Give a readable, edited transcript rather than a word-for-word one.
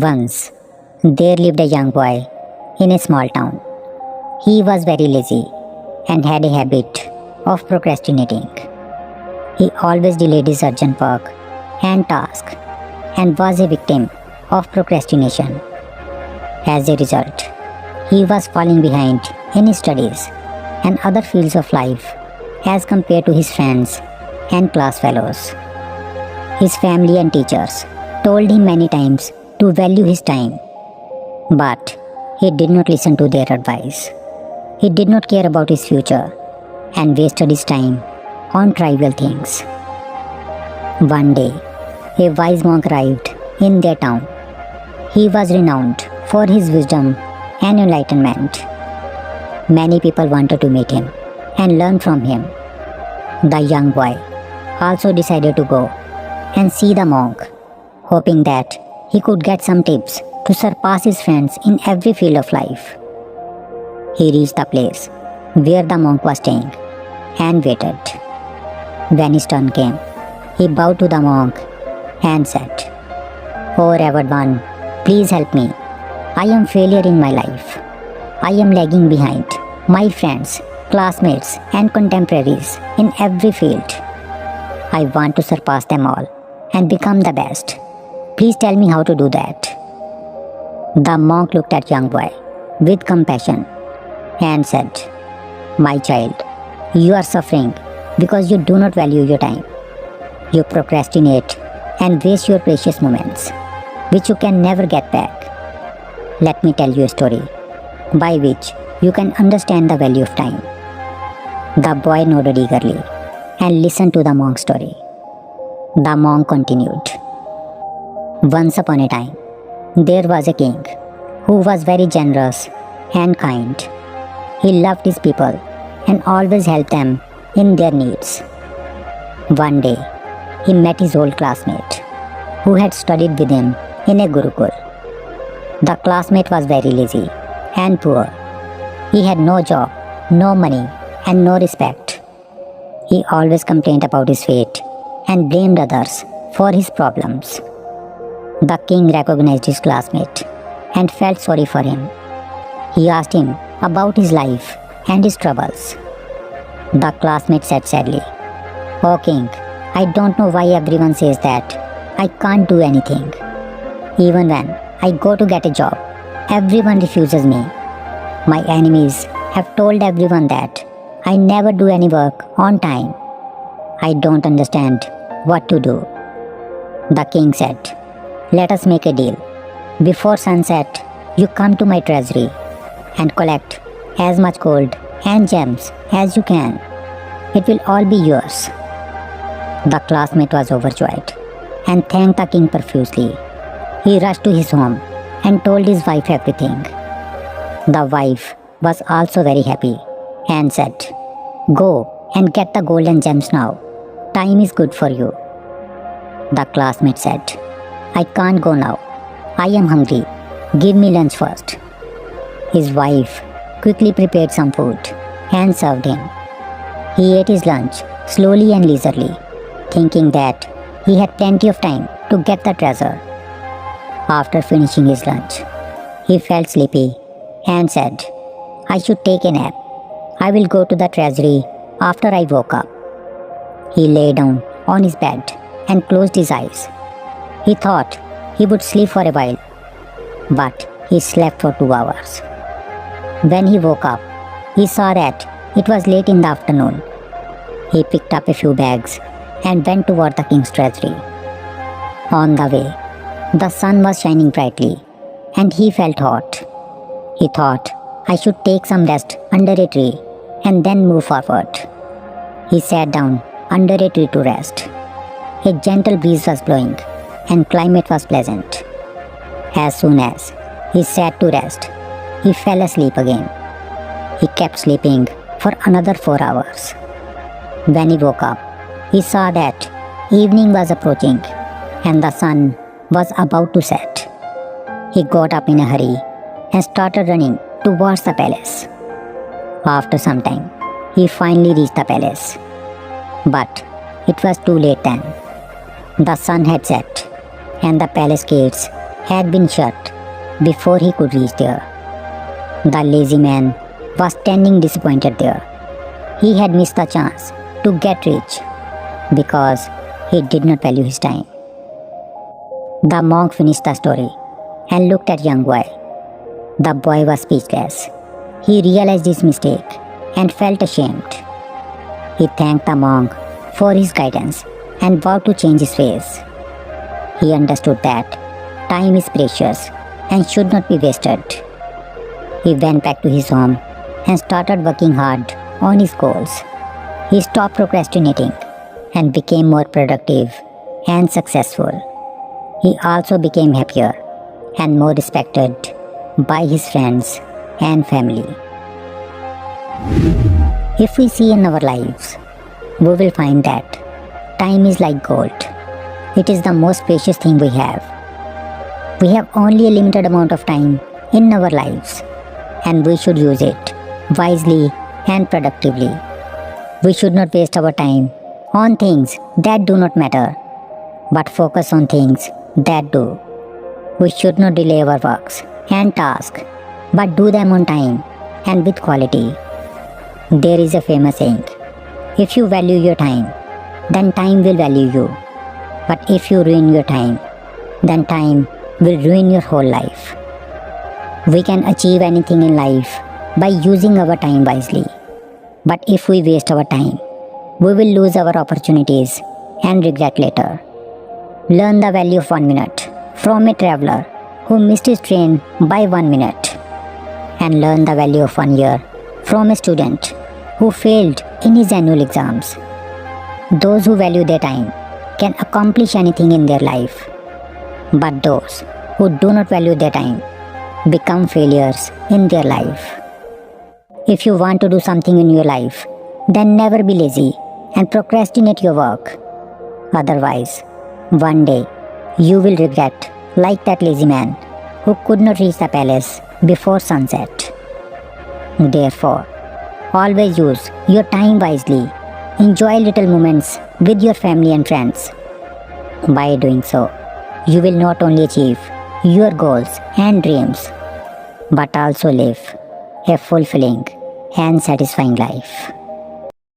Once, there lived a young boy in a small town. He was very lazy and had a habit of procrastinating. He always delayed his urgent work and task and was a victim of procrastination. As a result, he was falling behind in his studies and other fields of life as compared to his friends and class fellows. His family and teachers told him many times to value his time, but he did not listen to their advice. He did not care about his future and wasted his time on trivial things. One day, a wise monk arrived in their town. He was renowned for his wisdom and enlightenment. Many people wanted to meet him and learn from him. The young boy also decided to go and see the monk, hoping that he could get some tips to surpass his friends in every field of life. He reached the place where the monk was staying and waited. When his turn came, he bowed to the monk and said, "O revered one, please help me. I am failure in my life. I am lagging behind my friends, classmates and contemporaries in every field. I want to surpass them all and become the best. Please tell me how to do that." The monk looked at young boy with compassion and said, "My child, you are suffering because you do not value your time. You procrastinate and waste your precious moments, which you can never get back. Let me tell you a story by which you can understand the value of time." The boy nodded eagerly and listened to the monk's story. The monk continued. Once upon a time, there was a king who was very generous and kind. He loved his people and always helped them in their needs. One day, he met his old classmate who had studied with him in a Gurukul. The classmate was very lazy and poor. He had no job, no money, and no respect. He always complained about his fate and blamed others for his problems. The king recognized his classmate and felt sorry for him. He asked him about his life and his troubles. The classmate said sadly, "O king, I don't know why everyone says that I can't do anything. Even when I go to get a job, everyone refuses me. My enemies have told everyone that I never do any work on time. I don't understand what to do." The king said, "Let us make a deal. Before sunset, you come to my treasury and collect as much gold and gems as you can. It will all be yours." The classmate was overjoyed and thanked the king profusely. He rushed to his home and told his wife everything. The wife was also very happy and said, "Go and get the gold and gems now. Time is good for you." The classmate said, "I can't go now. I am hungry. Give me lunch first." His wife quickly prepared some food and served him. He ate his lunch slowly and leisurely, thinking that he had plenty of time to get the treasure. After finishing his lunch, he felt sleepy and said, "I should take a nap. I will go to the treasury after I woke up." He lay down on his bed and closed his eyes. He thought he would sleep for a while, but he slept for 2 hours. When he woke up, he saw that it was late in the afternoon. He picked up a few bags and went toward the king's treasury. On the way, the sun was shining brightly and he felt hot. He thought, "I should take some rest under a tree and then move forward." He sat down under a tree to rest. A gentle breeze was blowing and climate was pleasant. As soon as he sat to rest, he fell asleep again. He kept sleeping for another 4 hours. When he woke up, he saw that evening was approaching and the sun was about to set. He got up in a hurry and started running towards the palace. After some time, he finally reached the palace. But it was too late then. The sun had set and the palace gates had been shut before he could reach there. The lazy man was standing disappointed there. He had missed the chance to get rich because he did not value his time. The monk finished the story and looked at young boy. The boy was speechless. He realized his mistake and felt ashamed. He thanked the monk for his guidance and vowed to change his ways. He understood that time is precious and should not be wasted. He went back to his home and started working hard on his goals. He stopped procrastinating and became more productive and successful. He also became happier and more respected by his friends and family. If we see in our lives, we will find that time is like gold. It is the most precious thing we have. We have only a limited amount of time in our lives, and we should use it wisely and productively. We should not waste our time on things that do not matter, but focus on things that do. We should not delay our works and tasks, but do them on time and with quality. There is a famous saying, if you value your time, then time will value you. But if you ruin your time, then time will ruin your whole life. We can achieve anything in life by using our time wisely. But if we waste our time, we will lose our opportunities and regret later. Learn the value of 1 minute from a traveler who missed his train by 1 minute. And learn the value of 1 year from a student who failed in his annual exams. Those who value their time can accomplish anything in their life. But those who do not value their time become failures in their life. If you want to do something in your life, then never be lazy and procrastinate your work. Otherwise, one day you will regret like that lazy man who could not reach the palace before sunset. Therefore, always use your time wisely. Enjoy little moments with your family and friends. By doing so, you will not only achieve your goals and dreams, but also live a fulfilling and satisfying life.